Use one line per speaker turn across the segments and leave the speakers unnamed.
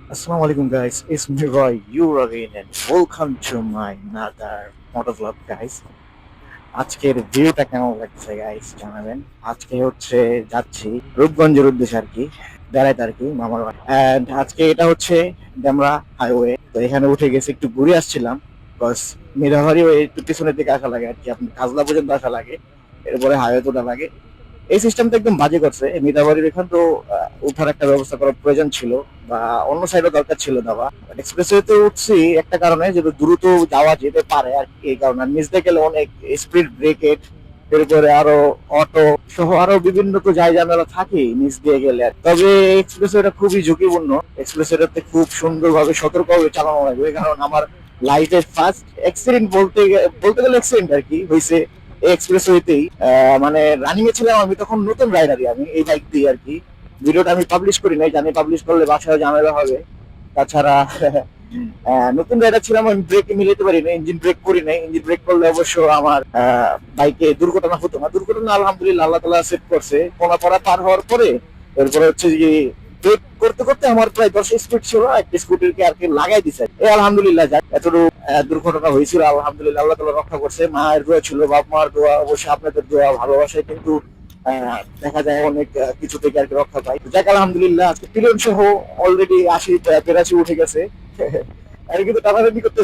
Assalamu alaikum guys, it's me Roy, you again and welcome to my another motovlog guys. আজকের ভিউটা কেমন লাগছে guys জানাবেন। আজকে হচ্ছে যাচ্ছি রূপগঞ্জের উদ্দেশ্যে আর কি, বেড়াইতে আর কি মামার বাড়ি। এন্ড আজকে এটা হচ্ছে ডেমরা হাইওয়ে, তো এখানে উঠে গেছে একটু ঘুরে আসছিলাম। বিকজ মিরাবাড়ি ওই একটু পিছনের দিকে আসা লাগে আর কি, আপনি কাজলা পর্যন্ত আসা লাগে, এরপরে হাইওয়ে তোলা লাগে। এই সিস্টেমটা একদম বাজে করছে মিতাবাড়ির এখান তো। উঠার একটা ব্যবস্থা করার প্রয়োজন ছিল, বা অন্য সাইডে দরকার ছিল দেওয়া। এক্সপ্রেসওয়েতে উঠছি একটা কারণে, যে দ্রুত যাওয়া যেতে পারে আর কি, এই কারণে। নিচ দিয়ে গেলে অনেক স্পিড ব্রেকেট, এরপরে আরো অটো সহ আরো বিভিন্ন তো যাই ঝামেলা থাকে নিচ দিয়ে গেলে। তবে এক্সপ্রেসওয়েটা খুবই ঝুঁকিপূর্ণ। এক্সপ্রেসওয়েটাতে খুব সুন্দরভাবে সতর্কভাবে চালানো লাগবে, কারণ আমার লাইফে ফার্স্ট অ্যাক্সিডেন্ট বলতে গেলে অ্যাক্সিডেন্ট আর কি হয়েছে এক্সপ্রেসওয়েতেই। মানে রানিং এ ছিলাম আমি তখন, নতুন রাইডারই আমি এই বাইক দিয়ে আর কি। ভিডিওটা আমি পাবলিশ করি নাই, জানি পাবলিশ করলে বাসায় ঝামেলা হবে। তাছাড়া নতুন রাইডার ছিলাম, আমি ব্রেক মিলাতে পারি না, ইঞ্জিন ব্রেক করি নাই। ইঞ্জিন ব্রেক করলে অবশ্য আমার বাইকে দুর্ঘটনা হতো না। দুর্ঘটনা আলহামদুলিল্লাহ আল্লাহ তালা সেভ করছে কোনা পাড়া পার হওয়ার পরে। এরপরে হচ্ছে যে ব্রেক করতে করতে আমার প্রায় 10 স্পিড ছিল, একটা স্কুটিকে আর কি লাগাই দিছে। এই আলহামদুলিল্লাহ যাক, এতটুকু দুর্ঘটনা হয়েছিল আলহামদুলিল্লাহ আল্লাহ তালা রক্ষা করছে। মায়ের দোয়া ছিল, বাপ মার দোয়া, অবশ্যই আপনাদের দোয়া ভালোবাসায় কিন্তু দেখা যায় অনেক কিছু থেকে আর কি রক্ষা পাই। যাক আলহামদুলিল্লাহ, আজকে পিলিয়ন সহ অলরেডি 80 83 উঠে গেছে। আমি কিন্তু টানাটানি করতে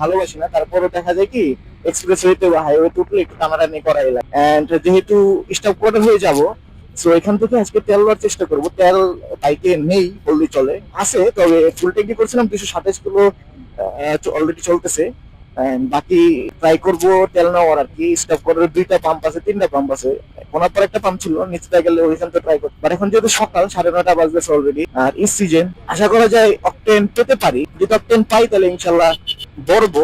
ভালোবাসি না, তারপরে দেখা যায় কি এক্সপ্রেস ওয়েতে বা হাইওয়ে উঠলে একটু টানাটানি করাই লাগে। এন্ড যেহেতু স্টপ কোয়ার্টার হয়ে যাব, সো এখান থেকে আজকে তেল নেওয়ার চেষ্টা করবো। তেল বাইকে নেই বললেই চলে, আছে, তবে ফুল ট্যাঙ্কি করছিলাম 227 কিলো অলরেডি চলতেছে। বাকি ট্রাই করবো তেল নেওয়ার আর কি। স্টপ করার 2টা পাম্প আছে, 3টা পাম্প আছে। কোনার পর একটা পাম্প ছিল, নিচটা গেলে ওইখান থেকে ট্রাই করতে। বাট এখন যেহেতু সকাল 9:30 বাজতেছে অলরেডি, আর ইস সিজন, আশা করা যায় অকটেন পেতে পারি। যদি অকটেন পাই তাহলে ইনশাল্লাহ ধরবো,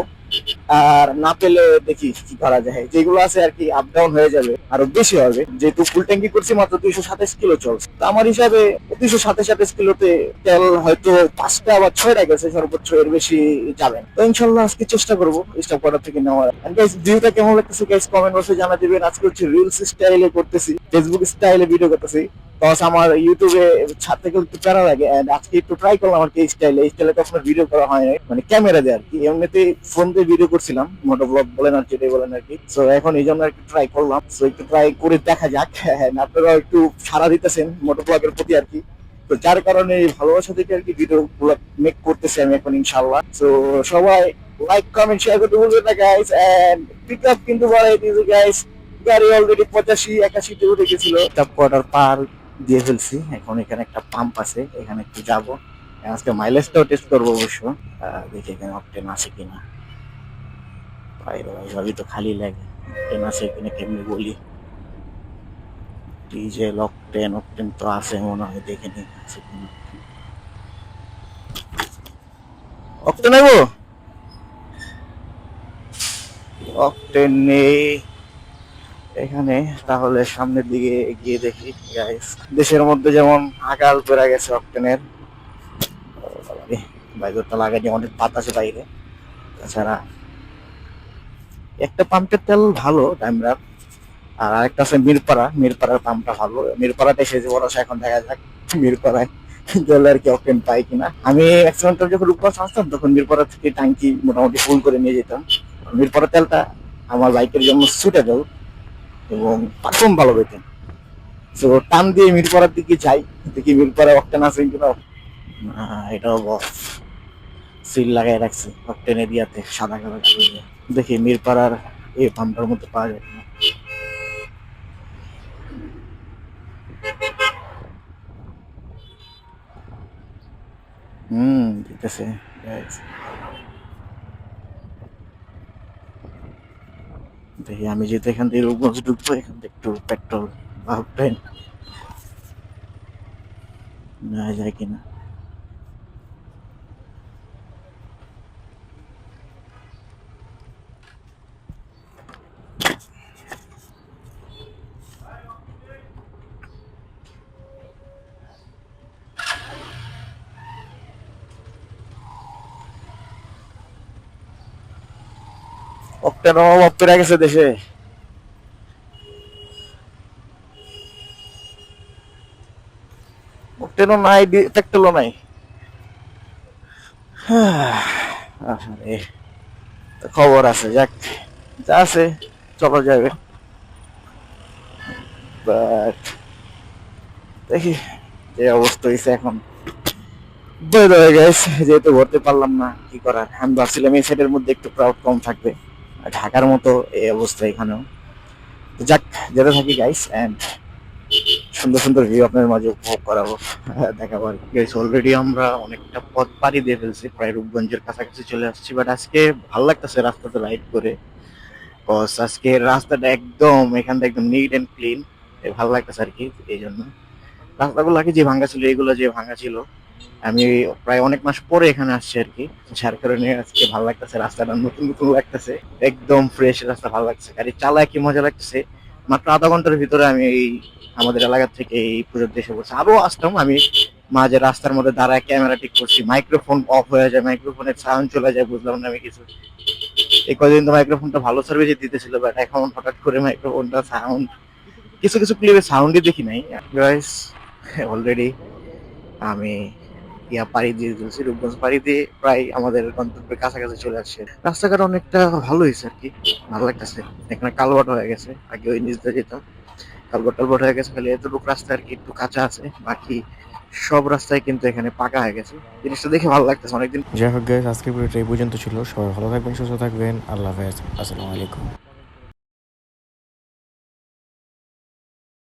আর না পেলে দেখি কি করা যায়। যেগুলো আছে আর কি আপ ডাউন হয়ে যাবে, আরো বেশি হবে, যেহেতু ফুল ট্যাঙ্কি করছি মাত্র 227 কিলো চলছে। তো আমার হিসাবে 227 কিলোতে তেল হয়তো 5টা বা 6টা গেছে সর্বোচ্চ, এর বেশি যাবে না। তো ইনশাল্লাহ আজকে চেষ্টা করবো স্টপ করার থেকে নেওয়ার। ভিউটা কেমন লাগতেছে গাইস কমেন্ট বক্সে জানা দিবেন। আজকে হচ্ছে রিলস স্টাইলে করতেছি, ফেসবুক স্টাইলে ভিডিও করতেছি। প্লাস আমার ইউটিউবে ছাদ থেকে একটু প্যারা লাগে, এন্ড আজকে একটু ট্রাই করলাম আর কি এই স্টাইলে কখনো ভিডিও করা হয় নাই, মানে ক্যামেরা দিয়ে আর কি। এমনিতে ফোন দিয়ে ভিডিও করছিলাম, মোটো ব্লগ বলেন আর যেটাই বলেন আর কি। সো এখন এই জন্য একটু ট্রাই করলাম, সো একটু ট্রাই করে দেখা যাক। হ্যাঁ, আপনারাও একটু সাড়া দিতেছেন মোটো ব্লগের প্রতি আর কি। তো যার কারণে এই ভালোবাসা থেকে আর কি ভিডিও গুলো মেক করতেছি আমি এখন ইনশাল্লাহ। তো সবাই লাইক কমেন্ট শেয়ার করতে ভুলবেন না গাইস, এন্ড পিক আপ কিন্তু বাড়াই দিয়েছে গাইস। গাড়ি অলরেডি 85 81-তে উঠে গেছিল। টপ কোয়ার্টার পার দিয়ে ফেলছি, এখন এখানে একটা পাম্প আছে, এখানে একটু যাবো। আজকে মাইলেজটাও টেস্ট করবো অবশ্য। দেখি এখানে অকটেন আছে কিনা। বাইরে সবই তো খালি লাগে, অকটেন আছে কিনা কেমনি বলি। ডিজেল অকটেন, অকটেন তো আছে মনে হয়, দেখে নি আছে কিনা। অকটেন নেবো, অকটেন নেই এখানে। তাহলে সামনের দিকে এগিয়ে দেখি গাইস। দেশের মধ্যে যেমন আকাল পড়ে গেছে অকটেনের, বাইকটা লাগাইনি, অনেক বাতাসে বাইরে। তাছাড়া একটা পাম্পের তেল ভালো ডাইমরার, আর আরেকটা আছে মিরপাড়া, মিরপাড়ার পাম্পটা ভালো। মিরপাড়াটা এসেছে ভরসা, এখন দেখা যাক মিরপাড়ায় গেলে আর কি অকটেন পাই কিনা। আমি ম্যাক্সিমাম তেল যখন রূপগঞ্জ আসতাম তখন মিরপাড়া থেকে ট্যাঙ্কি মোটামুটি ফুল করে নিয়ে যেতাম। মিরপাড়া তেলটা আমার বাইকের জন্য সুটেবল এবং পারফর্ম ভালো পেতেন। তো টান দিয়ে মিরপাড়ার দিকে যাই, দেখি মিরপাড়া অকটেন আছে কিনা। এটাও বস সিল লাগাই রাখছি অকটেন এরিয়াতে, সাদা কালো দিয়ে। দেখি মিরপাড়ার এই পাম্পটার মধ্যে পাওয়া যায় কিনা। দিতেছে guys। দেখি আমি যেহেতু এখান থেকে রূপগঞ্জ ঢুকবো, এখান থেকে একটু পেট্রোল ভাববেন নেওয়া যায় কিনা। অকটেন অভাব পেরে গেছে দেশে। অকটেনও নাই, পেট্রোলও নাই। আরে তো খবর আছে, যাক যা আছে চলা যাবে, বাট দেখি যে অবস্থা হয়েছে এখন। বাই দ্য ওয়ে গাইস, যেহেতু ভরতে পারলাম না কি করার, আমি ভাবছিলাম এই সেটের মধ্যে একটু ক্রাউড কম থাকবে, আর ঢাকার মতো এই অবস্থা এখানেও। তো যাক, যেতে থাকি গাইস, এন্ড সুন্দর সুন্দর ভিউ আপনার মাঝে উপভোগ করাবো, দেখাবো আর কি। গাইস অলরেডি আমরা অনেকটা পথ পাড়ি দিয়ে ফেলছি, প্রায় রূপগঞ্জের কাছাকাছি চলে আসছি, বাট আজকে ভালো লাগতেছে রাস্তাতে রাইড করে, কজ আজকে রাস্তাটা একদম এখানটা একদম নিট এন্ড ক্লিন, ভালো লাগতেছে আর কি। এই জন্য রাস্তাগুলো আগে যে ভাঙা ছিল, এগুলো যে ভাঙা ছিল, আমি প্রায় অনেক মাস পরে এখানে আসছি আর কি, যার কারণে আজকে ভালো লাগতেছে, রাস্তাটা নতুন নতুন লাগতেছে, একদম ফ্রেশ রাস্তা, ভালো লাগছে, গাড়ি চালায় কি মজা লাগতেছে। মাত্র আধা ঘন্টার ভিতরে আমি এই আমাদের এলাকা থেকে এই পুজোর দেশে বসে আরো আসতাম আমি, মাঝে রাস্তার মধ্যে দাঁড়ায় ক্যামেরা ঠিক করছি, মাইক্রোফোন অফ হয়ে যায়, মাইক্রোফোনের সাউন্ড চলে যায়, বুঝলাম না আমি কিছু। এই কদিন তো মাইক্রোফোনটা ভালো সার্ভিস দিতেছিল, বাট এখন হঠাৎ করে মাইক্রোফোনটা সাউন্ড, কিছু কিছু ক্লিপে সাউন্ডই দেখি নাই। গাইস অলরেডি আমি পাড়ি দিয়ে দিয়েছি, রূপগঞ্জ পাড়ি দিয়ে প্রায় আমাদের গন্তব্যের কাছাকাছি চলে আসছে। রাস্তাঘাট অনেকটা ভালো হয়েছে আর কি, ভালো লাগতেছে। এখানে কালভার্ট হয়ে গেছে, আগে ওই নিচ দিয়ে যেতাম, কালভার্ট টালভার্ট হয়ে গেছে, খালি এতটুকু রাস্তা আর কি একটু কাঁচা আছে, বাকি সব রাস্তায় কিন্তু এখানে পাকা হয়ে গেছে। জিনিসটা দেখে ভালো লাগতেছে অনেকদিন।
যাই হোক গাইস, আজকের ভিডিওটা এই পর্যন্ত ছিল। সবাই ভালো থাকবেন, সুস্থ থাকবেন। আল্লাহ হাফেজ, আসসালামু আলাইকুম।